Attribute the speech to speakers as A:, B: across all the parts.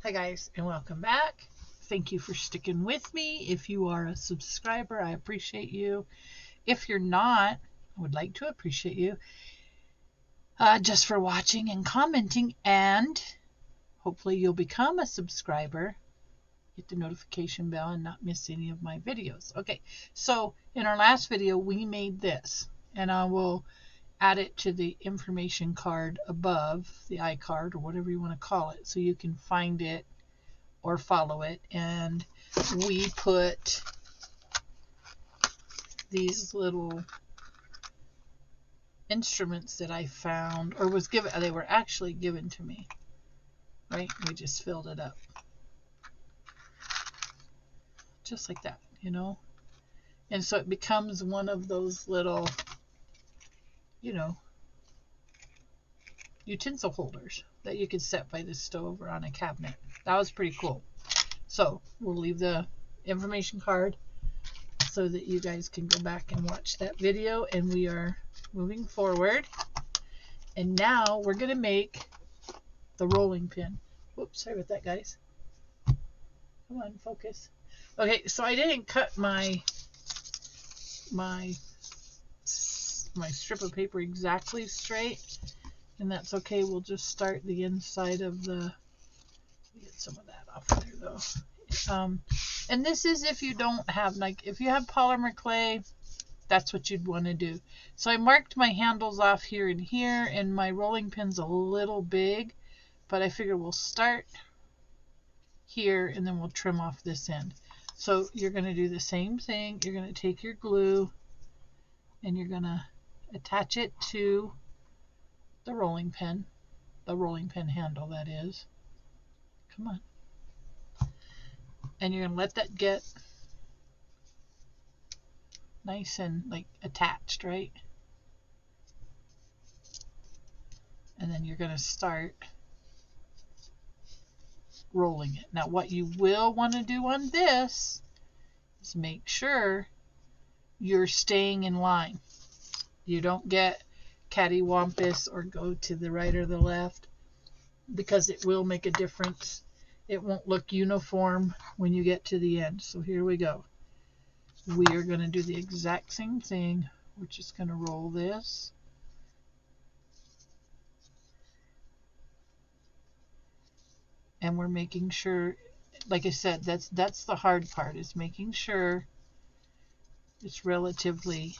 A: Hi guys, and welcome back. Thank you for sticking with me. If you are a subscriber, I appreciate you. If you're not, I would like to appreciate you just for watching and commenting, and hopefully you'll become a subscriber. Hit the notification bell and not miss any of my videos. Okay, so in our last video we made this, and I will add it to the information card above, the iCard or whatever you want to call it, so you can find it or follow it. And we put these little instruments that I found, or was given, they were actually given to me, right? We just filled it up just like that, you know, and so it becomes one of those little, you know, utensil holders that you can set by the stove or on a cabinet. That was pretty cool. So we'll leave the information card so that you guys can go back and watch that video, and we are moving forward. And now we're going to make the rolling pin. Whoops, sorry about that, guys. Come on, focus. Okay, so I didn't cut my strip of paper exactly straight, and that's okay. We'll just start the inside of the, get some of that off there though. And this is if you don't have, like, if you have polymer clay, that's what you'd want to do. So I marked my handles off here and here, and my rolling pin's a little big, but I figure we'll start here and then we'll trim off this end. So you're going to do the same thing. You're going to take your glue and you're going to attach it to the rolling pin handle, that is. Come on. And you're going to let that get nice and like attached, right? And then you're going to start rolling it. Now what you will want to do on this is make sure you're staying in line. You don't get cattywampus or go to the right or the left, because it will make a difference. It won't look uniform when you get to the end. So here we go. We are going to do the exact same thing. We're just going to roll this. And we're making sure, like I said, that's the hard part, is making sure it's relatively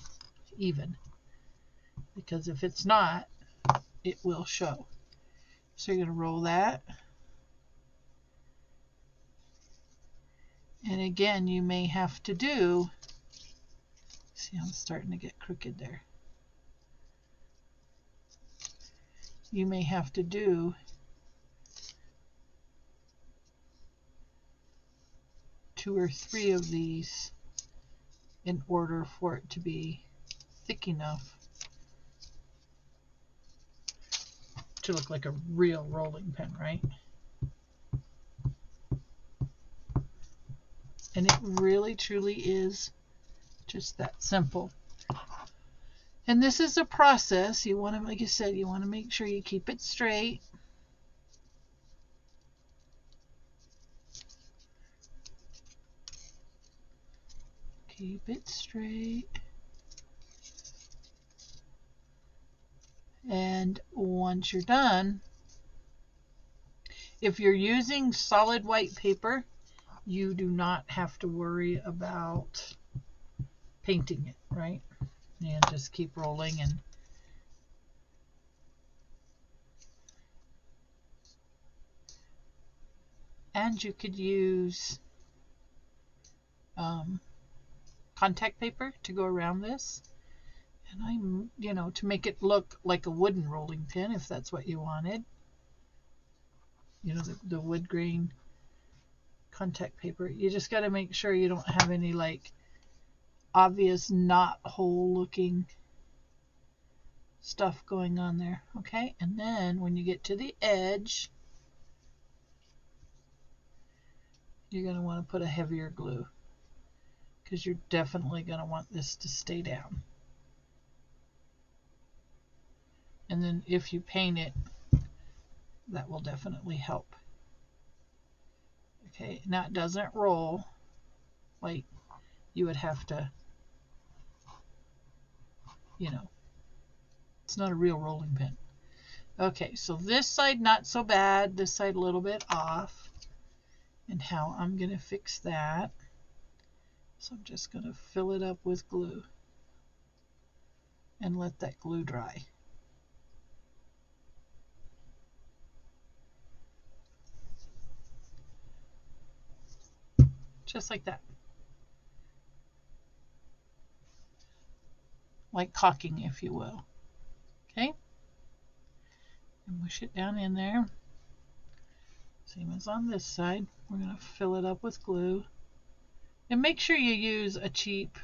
A: even. Because if it's not, it will show. So you're going to roll that. And again, you may have to do, see, I'm starting to get crooked there. You may have to do two or three of these in order for it to be thick enough to look like a real rolling pin, right? And it really truly is just that simple. And this is a process. You want to, like I said, you want to make sure you keep it straight. Keep it straight. And once you're done, if you're using solid white paper, you do not have to worry about painting it, right? And just keep rolling. And you could use contact paper to go around this. And I'm, you know, to make it look like a wooden rolling pin, if that's what you wanted. You know, the wood grain contact paper. You just got to make sure you don't have any like obvious knot hole looking stuff going on there. Okay, and then when you get to the edge, you're going to want to put a heavier glue, because you're definitely going to want this to stay down. And then if you paint it, that will definitely help. Okay, now it doesn't roll like you would have to, you know, it's not a real rolling pin. Okay, so this side not so bad, this side a little bit off. And how I'm going to fix that, so I'm just going to fill it up with glue and let that glue dry. Just like that. Like caulking, if you will. Okay? And mush it down in there. Same as on this side. We're going to fill it up with glue. And make sure you use a cheap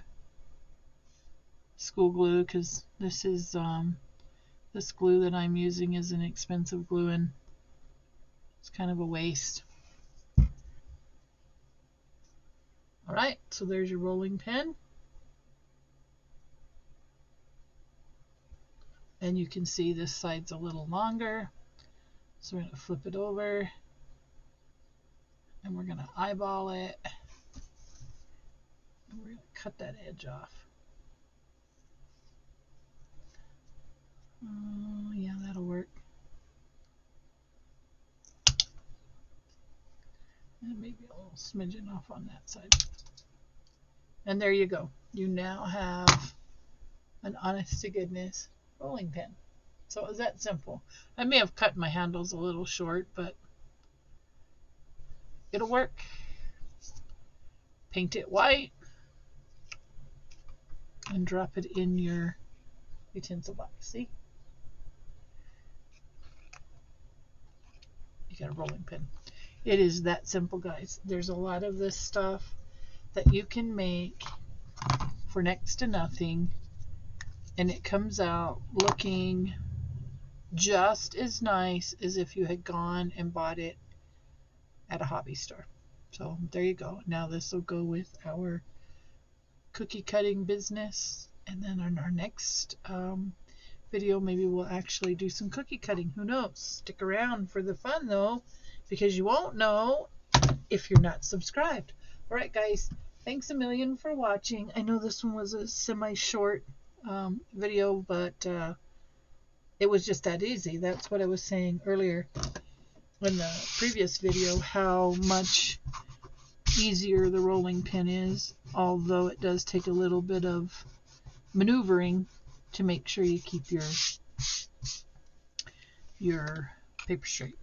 A: school glue, because this is this glue that I'm using is an expensive glue and it's kind of a waste. Alright, so there's your rolling pin. And you can see this side's a little longer. So we're going to flip it over. And we're going to eyeball it. And we're going to cut that edge off. Yeah, that'll work. And maybe a little smidgen off on that side. And there you go. You now have an honest to goodness rolling pin. So it was that simple. I may have cut my handles a little short, but it'll work. Paint it white and drop it in your utensil box. See? You got a rolling pin. It is that simple, guys. There's a lot of this stuff that you can make for next to nothing, and it comes out looking just as nice as if you had gone and bought it at a hobby store. So there you go. Now this will go with our cookie cutting business, and then on our next video maybe we'll actually do some cookie cutting. Who knows? Stick around for the fun though, because you won't know if you're not subscribed. Alright guys, thanks a million for watching. I know this one was a semi-short video, but it was just that easy. That's what I was saying earlier in the previous video, how much easier the rolling pin is, although it does take a little bit of maneuvering to make sure you keep your paper straight.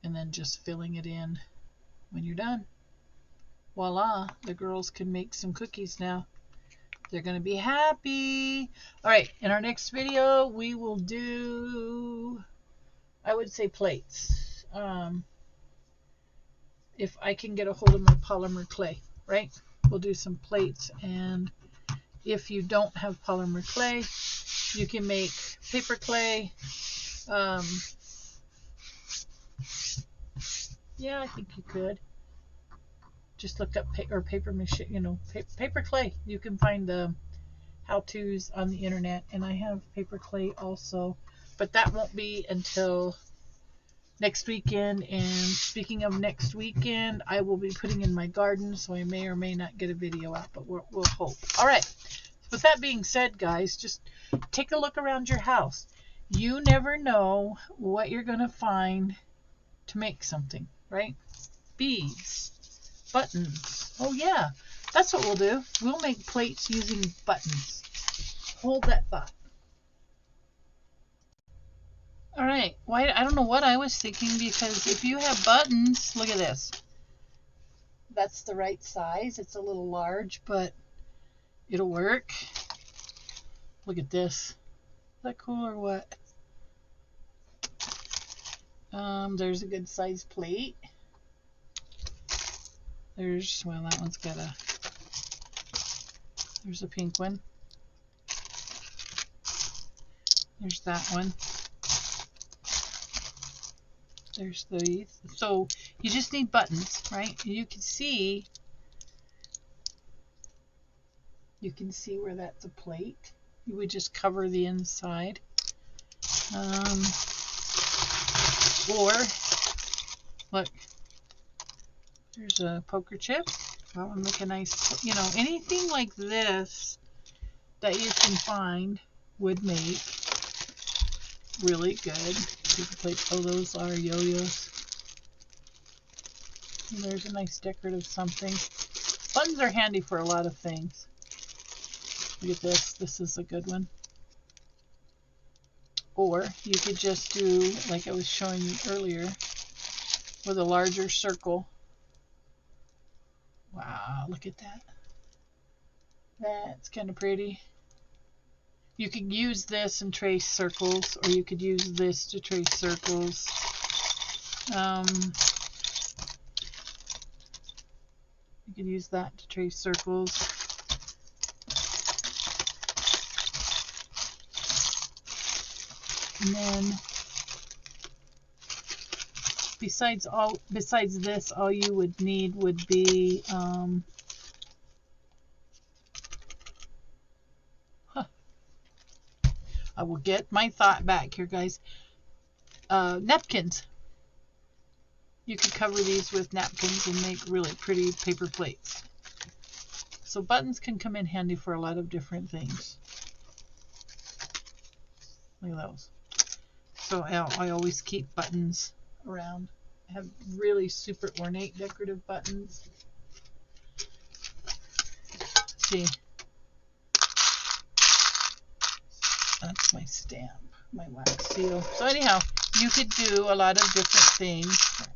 A: And then just filling it in when you're done. Voila, the girls can make some cookies now. They're going to be happy. Alright, in our next video we will do, I would say, plates. If I can get a hold of my polymer clay, right? We'll do some plates, and if you don't have polymer clay, you can make paper clay. Yeah, I think you could. Just look up paper mache, paper clay. You can find the how-tos on the internet, and I have paper clay also, but that won't be until next weekend. And speaking of next weekend, I will be putting in my garden, so I may or may not get a video out, but we'll hope. All right. With that being said, guys, just take a look around your house. You never know what you're going to find to make something, right? Beads, buttons. Oh yeah, that's what we'll do. We'll make plates using buttons. Hold that thought. All right. Why? I don't know what I was thinking, because if you have buttons, look at this. That's the right size. It's a little large, but it'll work. Look at this. Is that cool or what? There's a good size plate. There's, well, that one's got a, there's a pink one. There's that one. There's these. So you just need buttons, right? You can see where that's a plate. You would just cover the inside. Or look, There's a poker chip. That would make a nice, you know, anything like this that you can find would make really good paper plates. Oh, those are yo-yos. There's a nice decorative something. Buttons are handy for a lot of things. Look at this. This is a good one. Or you could just do, like I was showing you earlier, with a larger circle. Wow, look at that. That's kind of pretty. You could use this and trace circles, or you could use this to trace circles. You could use that to trace circles. And then besides this, all you would need would be I will get my thought back here, guys. Napkins. You could cover these with napkins and make really pretty paper plates. So buttons can come in handy for a lot of different things. Look at those. So I always keep buttons around. I have really super ornate decorative buttons. Let's see. That's my stamp, my wax seal. So anyhow, you could do a lot of different things.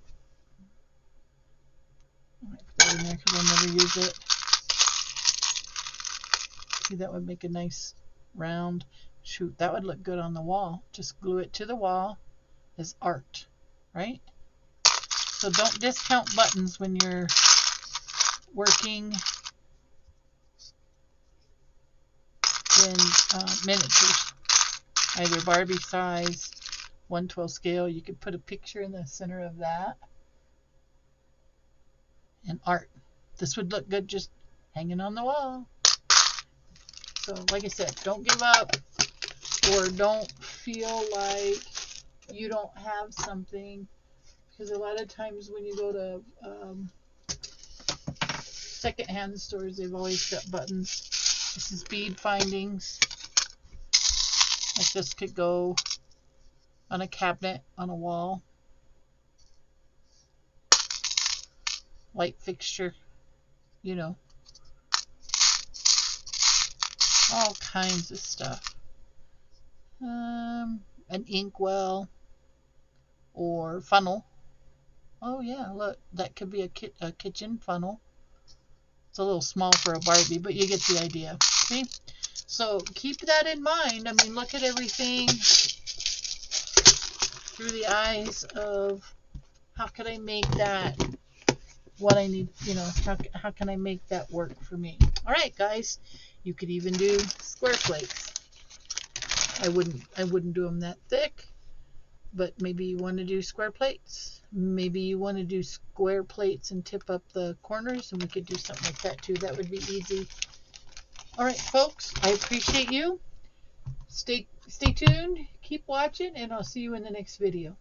A: I might put that in there because I'll never use it. See, that would make a nice round. Shoot, that would look good on the wall. Just glue it to the wall as art, right? So don't discount buttons when you're working in miniatures. Either Barbie Sized, 1/12 scale. You could put a picture in the center of that. And art. This would look good just hanging on the wall. So like I said, don't give up, or don't feel like you don't have something, because a lot of times when you go to secondhand stores, they've always got buttons. This is bead findings. Like this could go on a cabinet, on a wall. Light fixture, you know. All kinds of stuff. An inkwell or funnel. Oh yeah, look, that could be a kitchen funnel. It's a little small for a Barbie, but you get the idea. See? So keep that in mind. I mean, look at everything through the eyes of how can I make that what I need, you know, how can I make that work for me? All right, guys, you could even do square plates. I wouldn't do them that thick, but maybe you want to do square plates. Maybe you want to do square plates and tip up the corners, and we could do something like that too. That would be easy. All right, folks, I appreciate you. Stay tuned, keep watching, and I'll see you in the next video.